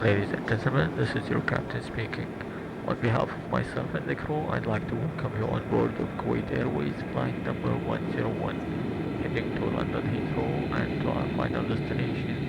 Ladies and gentlemen, this is your captain speaking. On behalf of myself and the crew, I'd like to welcome you on board of Kuwait Airways flight number 101, heading to London Heathrow and to our final destination.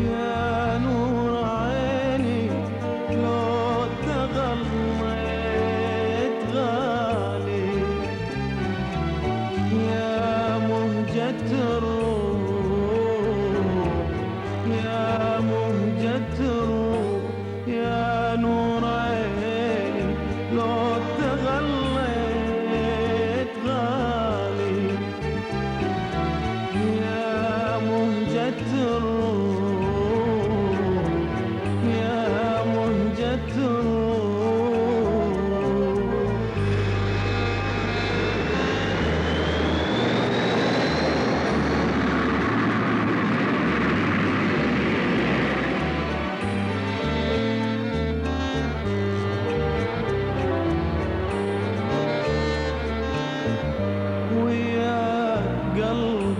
يا نور عيني لو تغليت غالي يا مهجة الروح يا مهجة الروح يا نور عيني لو تغليت غالي يا مهجة الروح يا مهجة الروح ويا قلبي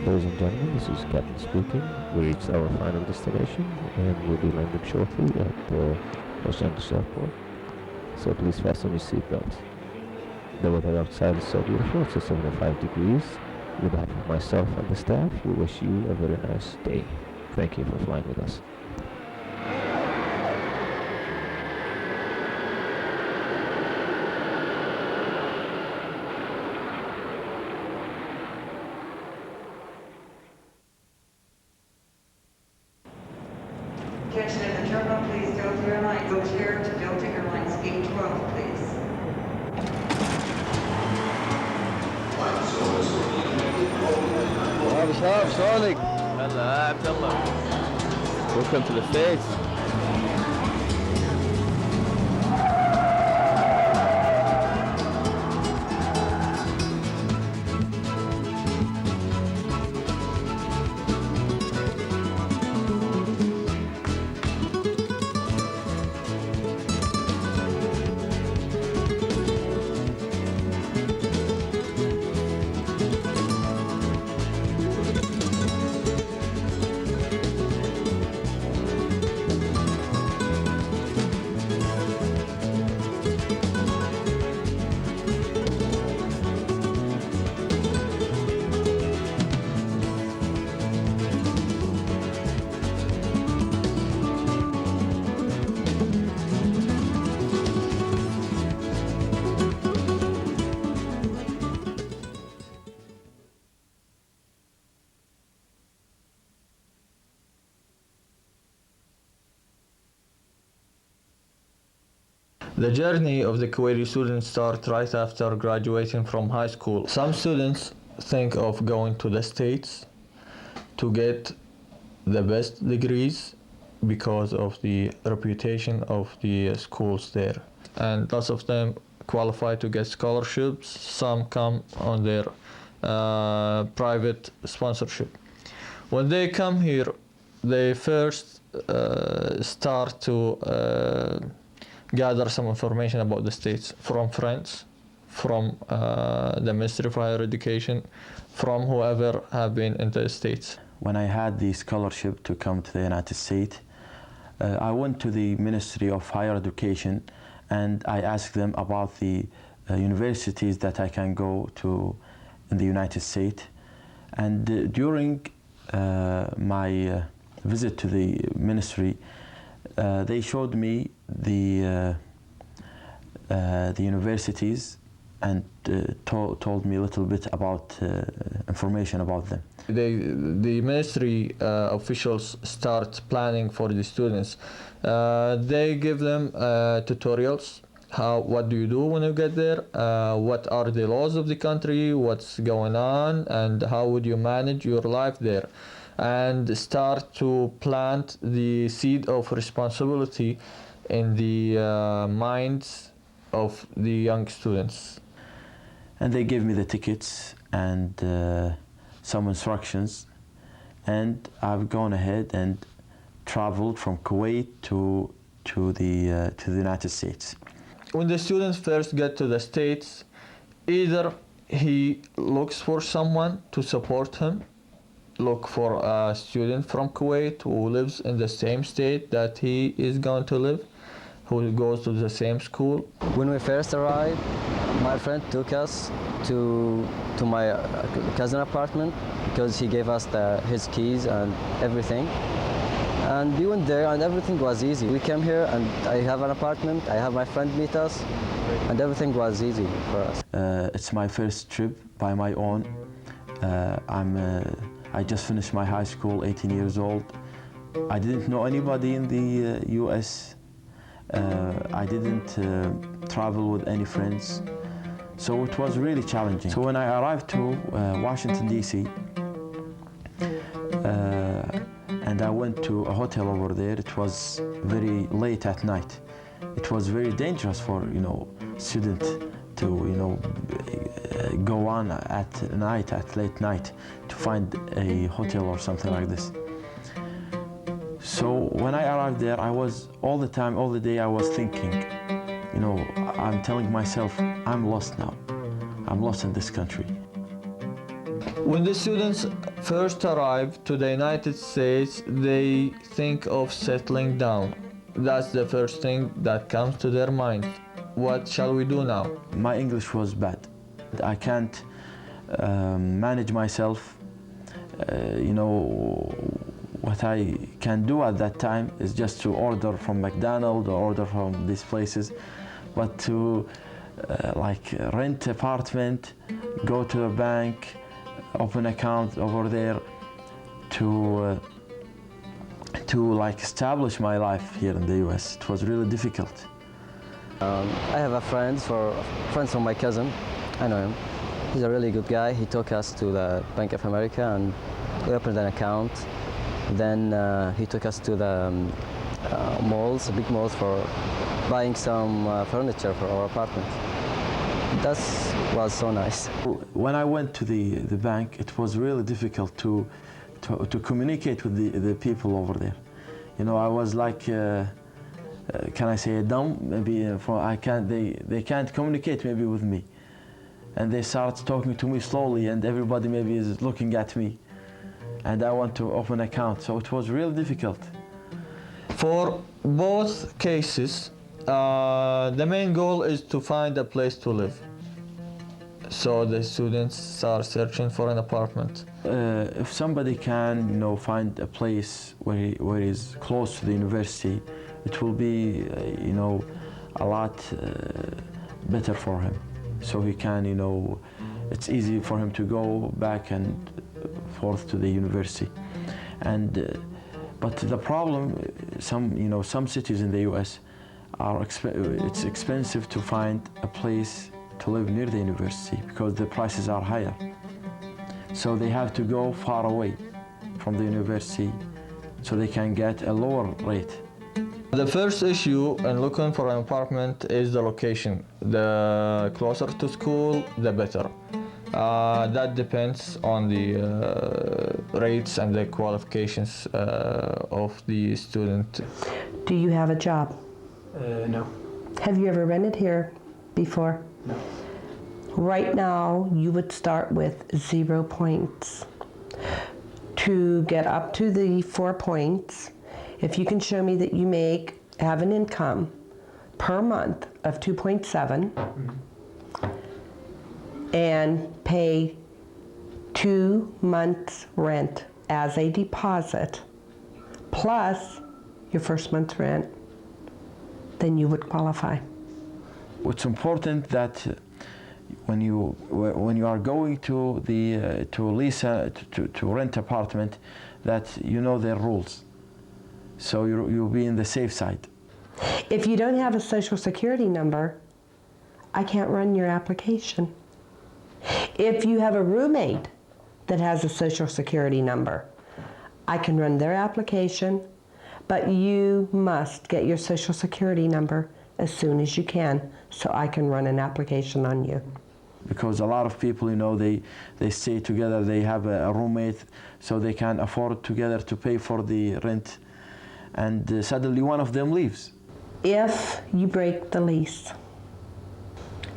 Ladies and gentlemen, this is Captain speaking. We reached our final destination and we'll be landing shortly at Los Angeles Airport. So please fasten your seatbelts. The weather outside is so beautiful, it's 75 degrees. On behalf of myself and the staff, we wish you a very nice day. Thank you for flying with us. Attention in the terminal, please. Delta Airlines, go chair to Delta Airlines Gate 12, please. شباب شلونك؟ هلا عبد الله. Welcome to the States. The journey of the Kuwaiti students starts right after graduating from high school. Some students think of going to the States to get the best degrees because of the reputation of the schools there. And lots of them qualify to get scholarships. Some come on their private sponsorship. When they come here, they first start to gather some information about the States from friends, from the Ministry of Higher Education, from whoever have been in the States. When I had the scholarship to come to the United States, I went to the Ministry of Higher Education and I asked them about the universities that I can go to in the United States. And during my visit to the ministry, they showed me the universities and told me a little bit about information about them. The ministry officials start planning for the students. They give them tutorials. What do you do when you get there? What are the laws of the country? What's going on? And how would you manage your life there? And start to plant the seed of responsibility in the minds of the young students. And they gave me the tickets and some instructions, and I've gone ahead and traveled from Kuwait to the United States. When the students first get to the States, either he looks for someone to support him, look for a student from Kuwait who lives in the same state that he is going to live, who goes to the same school. When we first arrived, my friend took us to my cousin apartment because he gave us his keys and everything. And we went there and everything was easy. We came here and I have an apartment, I have my friend meet us, and everything was easy for us. It's my first trip by my own. I just finished my high school, 18 years old. I didn't know anybody in the US. I didn't travel with any friends. So it was really challenging. So when I arrived to Washington, D.C., and I went to a hotel over there, it was very late at night. It was very dangerous for, student to, go on at night, at late night, to find a hotel or something like this. So when I arrived there, I was all the time, all the day, I was thinking, I'm telling myself, I'm lost now. I'm lost in this country. When the students first arrive to the United States, they think of settling down. That's the first thing that comes to their mind. What shall we do now? My English was bad. I can't manage myself. What I can do at that time is just to order from McDonald's or order from these places, but to rent apartment, go to a bank, open account over there, to establish my life here in the US. It was really difficult. I have a friend from my cousin. I know him. He's a really good guy. He took us to the Bank of America and we opened an account. Then he took us to the malls, big malls, for buying some furniture for our apartment. That was so nice. When I went to the bank, it was really difficult to communicate with the people over there. I was like, can I say dumb? Maybe they can't communicate maybe with me. And they start talking to me slowly and everybody maybe is looking at me. And I want to open an account, so it was really difficult. For both cases, the main goal is to find a place to live. So the students start searching for an apartment. If somebody can, find a place where he's close to the university, it will be, a lot better for him. So he can, it's easy for him to go back and forth to the university. But the problem, some cities in the U.S. it's expensive to find a place to live near the university because the prices are higher. So they have to go far away from the university so they can get a lower rate. The first issue in looking for an apartment is the location. The closer to school, the better. That depends on the rates and the qualifications of the student. Do you have a job? No. Have you ever rented here before? No. Right now, you would start with 0 points. To get up to the 4 points, If you can show me that you have an income per month of 2.7 and pay 2 months rent as a deposit, plus your first month's rent, then you would qualify. It's important that when you are going to the to lease to rent apartment, that you know their rules, so you'll be in the safe side. If you don't have a social security number, I can't run your application. If you have a roommate that has a social security number, I can run their application, but you must get your social security number as soon as you can so I can run an application on you. Because a lot of people, you know, they stay together, they have a roommate, so they can afford together to pay for the rent, and suddenly one of them leaves. If you break the lease,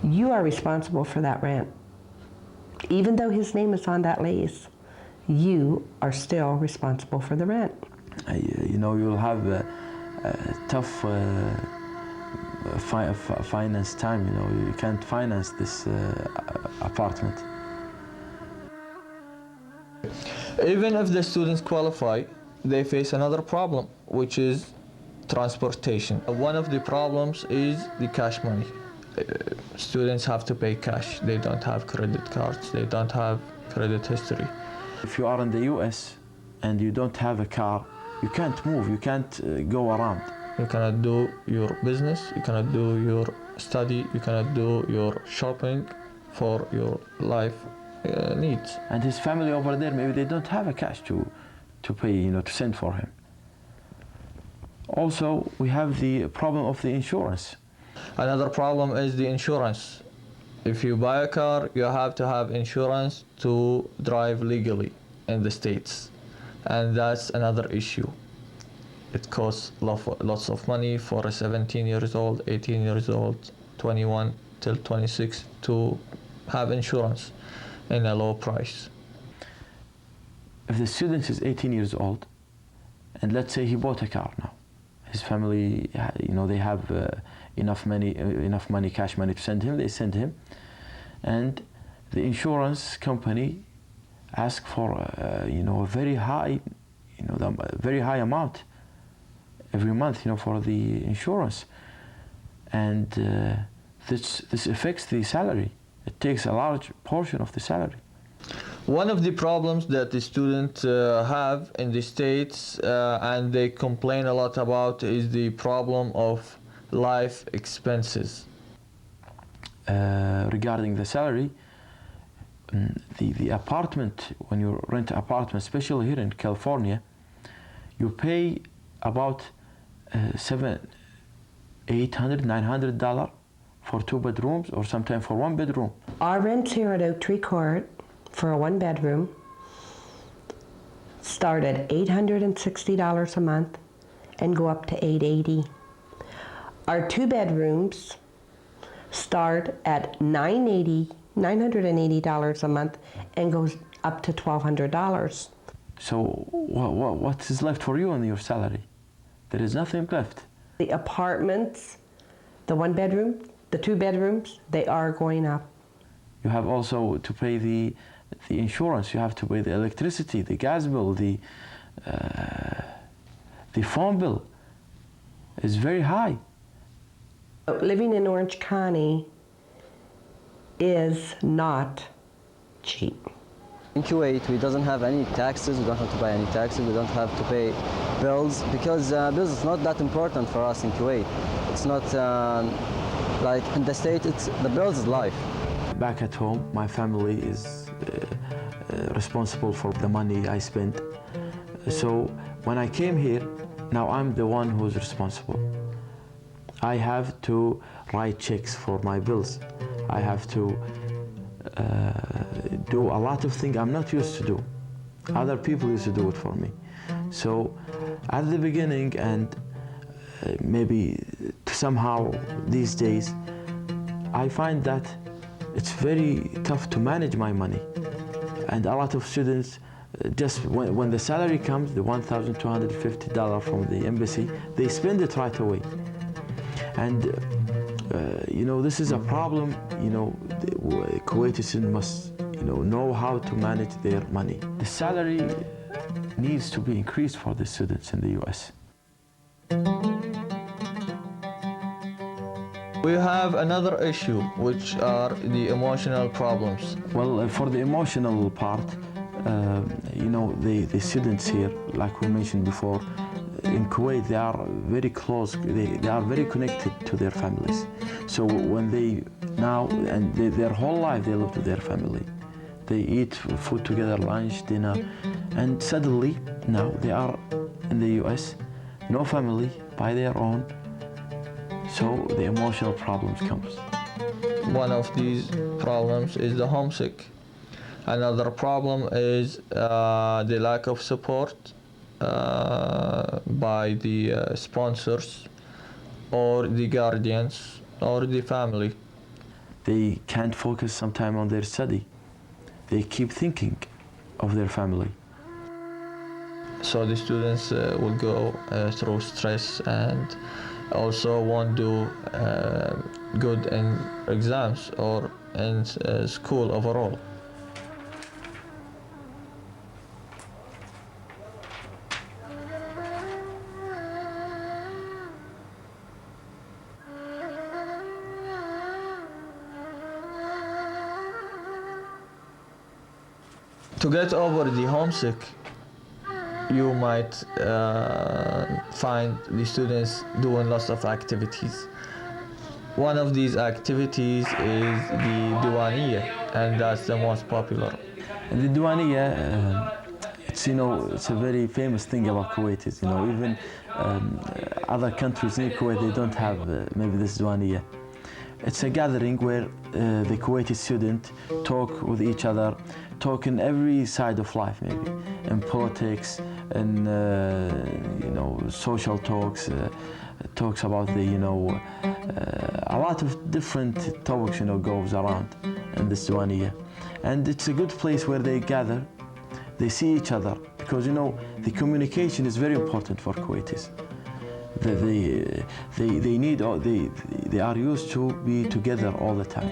you are responsible for that rent. Even though his name is on that lease, you are still responsible for the rent. You know, you'll have a tough finance time, you know, you can't finance this apartment. Even if the students qualify, they face another problem, which is transportation. One of the problems is the cash money. Students have to pay cash. They don't have credit cards. They don't have credit history. If you are in the US and you don't have a car, you can't move, you can't go around. You cannot do your business, you cannot do your study, you cannot do your shopping for your life needs. And his family over there, maybe they don't have a cash to pay, you know, to send for him. Also, we have the problem of the insurance. Another problem is the insurance. If you buy a car, you have to have insurance to drive legally in the States. And that's another issue. It costs lots of money for a 17 years old, 18 years old, 21 till 26 to have insurance in a low price. If the student is 18 years old, and let's say he bought a car now, his family, you know, they have enough money, cash money to send him, they send him, and the insurance company asks for, you know, a very high, you know, very high amount every month, you know, for the insurance, and this affects the salary. It takes a large portion of the salary. One of the problems that the students have in the States and they complain a lot about is the problem of life expenses. Regarding the salary, the apartment, when you rent an apartment, especially here in California, you pay about $700, $800, $900 for 2 bedrooms, or sometimes for 1 bedroom. Our rents here at Oak Tree Court for a 1 bedroom start at $860 a month and go up to $880. Our 2 bedrooms start at $980 a month and goes up to $1,200. So what is left for you on your salary? There is nothing left. The apartments, the 1 bedroom, the 2 bedrooms, they are going up. You have also to pay the insurance. You have to pay the electricity, the gas bill, the phone bill is very high. Living in Orange County is not cheap. In Kuwait, we don't have any taxes, we don't have to pay any taxes, we don't have to pay bills, because bills is not that important for us in Kuwait. It's not like in the States, the bills is life. Back at home, my family is responsible for the money I spend. So when I came here, now I'm the one who's responsible. I have to write checks for my bills. I have to do a lot of things I'm not used to do. Other people used to do it for me. So at the beginning, and maybe somehow these days, I find that it's very tough to manage my money. And a lot of students, just when the salary comes, the $1,250 from the embassy, they spend it right away. And you know, this is a problem. You know, the Kuwaitis must know how to manage their money. The salary needs to be increased for the students in the US. We have another issue, which are the emotional problems. Well, for the emotional part, you know, the students here, like we mentioned before, in Kuwait, they are very close, they are very connected to their families. So when their whole life they live with their family. They eat food together, lunch, dinner, and suddenly now they are in the US, no family, by their own, so the emotional problems comes. One of these problems is the homesick. Another problem is the lack of support by the sponsors or the guardians or the family. They can't focus sometime on their study. They keep thinking of their family. So the students will go through stress and also won't do good in exams or in school overall. To get over the homesick, you might find the students doing lots of activities. One of these activities is the Diwaniya, and that's the most popular. And the Diwaniya, it's a very famous thing about Kuwaitis. Even other countries near Kuwait, they don't have maybe this Diwaniya. It's a gathering where the Kuwaiti students talk with each other, talk in every side of life, maybe in politics, in social talks, talks about a lot of different topics goes around in this Diwaniya. And it's a good place where they gather, they see each other, because the communication is very important for Kuwaitis. They are used to be together all the time.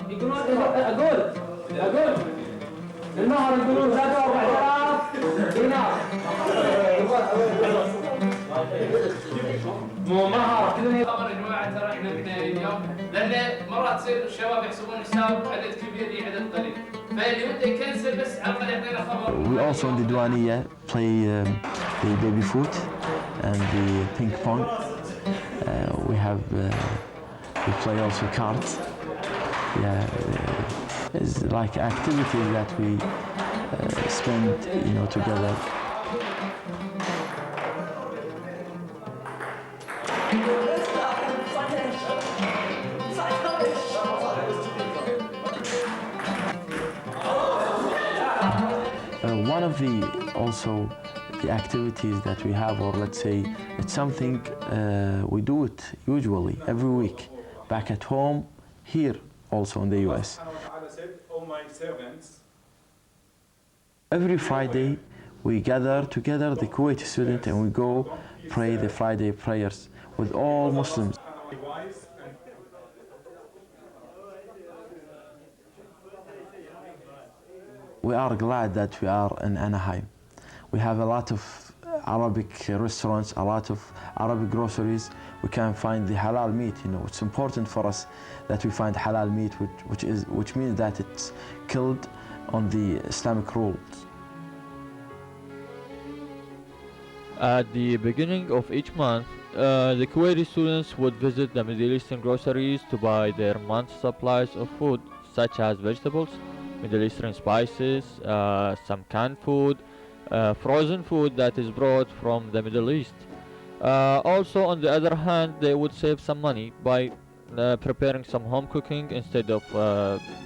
لان مرات تصير الشباب يحسبون حساب عدد كبير يعدد قليل فاللي بده يكنسل بس على الاقل يعطينا خبر. We also in the Diwaniya play the baby foot and the ping pong. We play also cards. It's like activities that we spend together. One of the activities that we have, or let's say it's something we do it usually every week back at home, here also in the US. Every Friday we gather together, the Kuwaiti students, and we go pray the Friday prayers with all Muslims. We are glad that we are in Anaheim. We have a lot of Arabic restaurants, a lot of Arabic groceries. We can find the halal meat. It's important for us that we find halal meat, which means that it's killed on the Islamic rules. At the beginning of each month, the Kuwaiti students would visit the Middle Eastern groceries to buy their month's supplies of food, such as vegetables, Middle Eastern spices, some canned food, frozen food that is brought from the Middle East. Also, on the other hand, they would save some money by preparing some home cooking instead of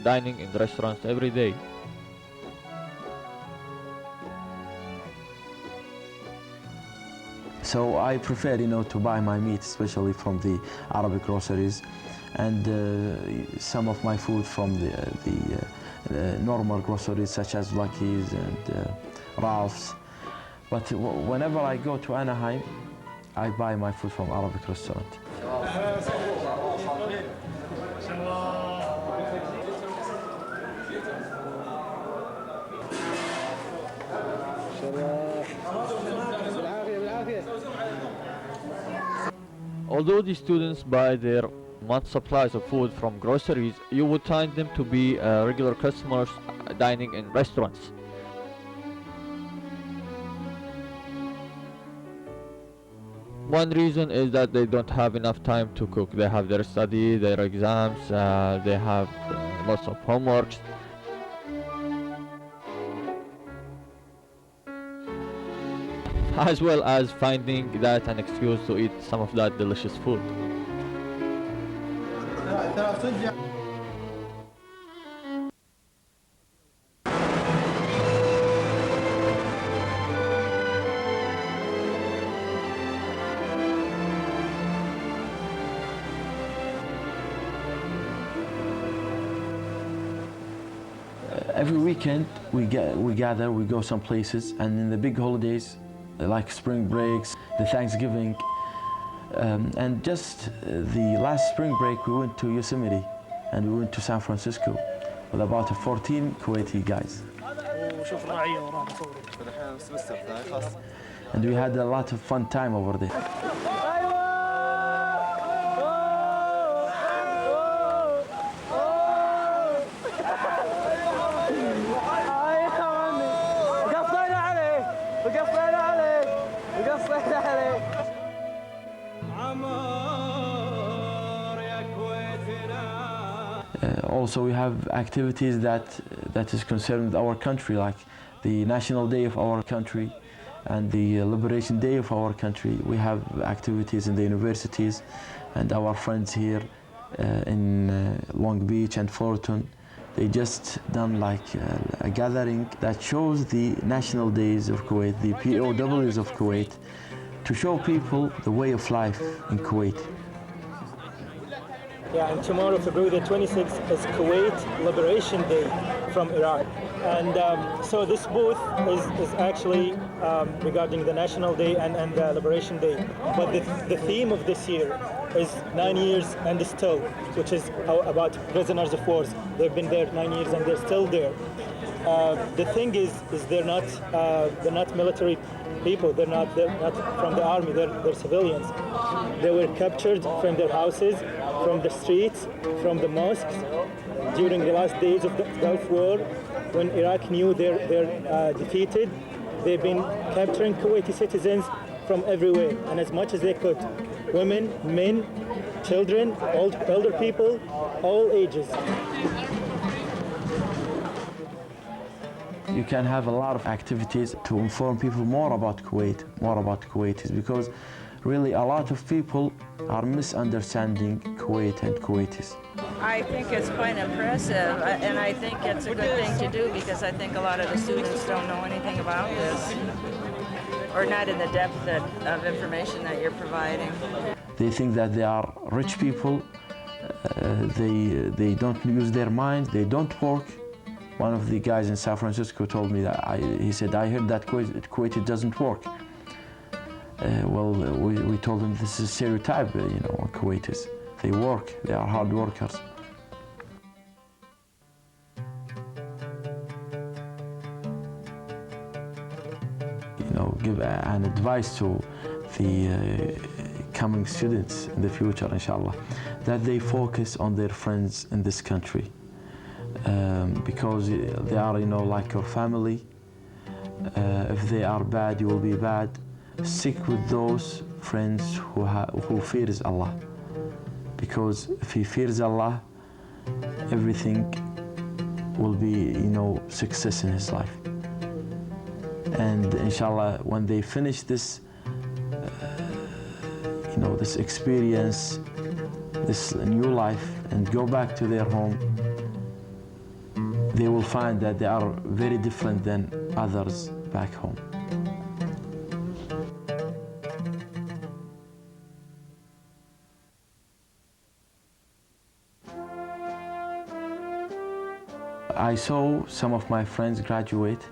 dining in restaurants every day. So I prefer, to buy my meat, especially from the Arabic groceries, and some of my food from normal groceries such as Lucky's and Ralph's. But whenever I go to Anaheim, I buy my food from Arabic restaurant. Although the students buy their month supplies of food from groceries, you would find them to be regular customers dining in restaurants. One reason is that they don't have enough time to cook. They have their study, their exams, they have lots of homeworks. As well as finding that an excuse to eat some of that delicious food. Every weekend we gather, we go some places, and in the big holidays, like spring breaks, the Thanksgiving, and just the last spring break we went to Yosemite and we went to San Francisco with about 14 Kuwaiti guys. And we had a lot of fun time over there. Also, we have activities that is concerned with our country, like the National Day of our country and the Liberation Day of our country. We have activities in the universities, and our friends here in Long Beach and Fullerton, they just done like a gathering that shows the national days of Kuwait, the POWs of Kuwait, to show people the way of life in Kuwait. Yeah, and tomorrow, February the 26th, is Kuwait Liberation Day from Iraq. And so this booth is actually regarding the National Day and the Liberation Day. But the theme of this year is 9 years and still, which is about prisoners of war. They've been there 9 years and they're still there. The thing is they're not military people. They're not from the army. They're civilians. They were captured from their houses, from the streets, from the mosques during the last days of the Gulf War, when Iraq knew they're defeated. They've been capturing Kuwaiti citizens from everywhere, and as much as they could. Women, men, children, elder people, all ages. You can have a lot of activities to inform people more about Kuwait, more about Kuwaitis, because really a lot of people are misunderstanding Kuwait and Kuwaitis. I think it's quite impressive, and I think it's a good thing to do because I think a lot of the students don't know anything about this, or not in the depth of information that you're providing. They think that they are rich people, they don't use their mind, they don't work. One of the guys in San Francisco told me that, he said, I heard that Kuwait doesn't work. Well, we told him this is a stereotype, on Kuwaitis. They work, they are hard workers. Give an advice to the coming students in the future, inshallah, that they focus on their friends in this country. Because they are, like your family. If they are bad, you will be bad. Stick with those friends who fears Allah. Because if he fears Allah, everything will be, success in his life. And inshallah, when they finish this, this experience, this new life, and go back to their home, they will find that they are very different than others back home. I saw some of my friends graduate,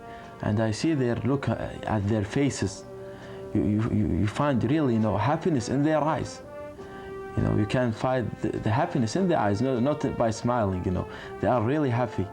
and I see their look at their faces. You find really, happiness in their eyes. You can find the happiness in their eyes, not by smiling. They are really happy.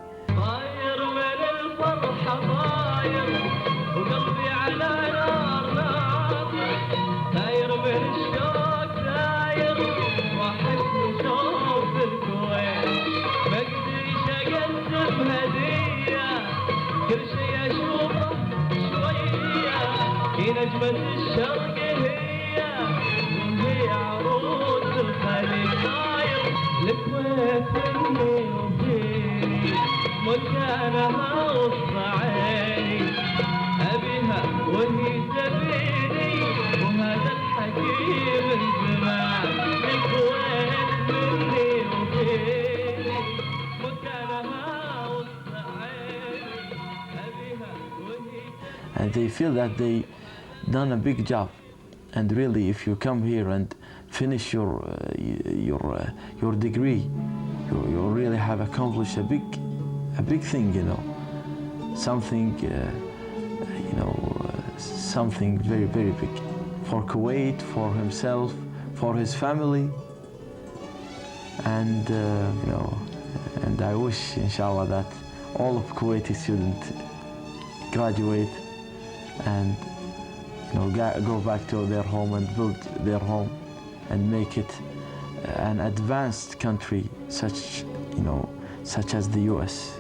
نجمة الشرق هي عروس الخليج طاير الكويت مني وفيني مكانها وسط عيني أبيها وهي تبيني وهذا الحكي من زمان الكويت مني وفيني مكانها وسط عيني أبيها وهي. And they feel that they done a big job, and really, if you come here and finish your degree, you really have accomplished a big thing, something, something very, very big for Kuwait, for himself, for his family, and and I wish, inshallah, that all of Kuwaiti students graduate and go back to their home and build their home and make it an advanced country such as the US.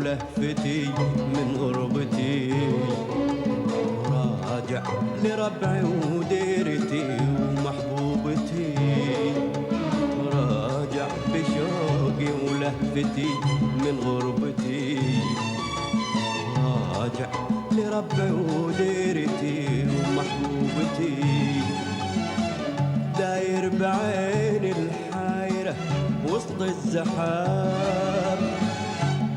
لهفتي من غربتي راجع لربعي وديرتي ومحبوبتي راجع بشوقي ولهفتي من غربتي راجع لربعي وديرتي ومحبوبتي داير بعين الحايرة وسط الزحام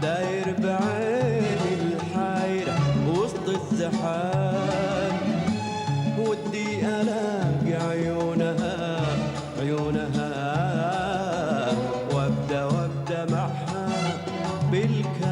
داير بعين الحايرة وسط الزحام ودي ألاقي عيونها وابدأ معها بالكلام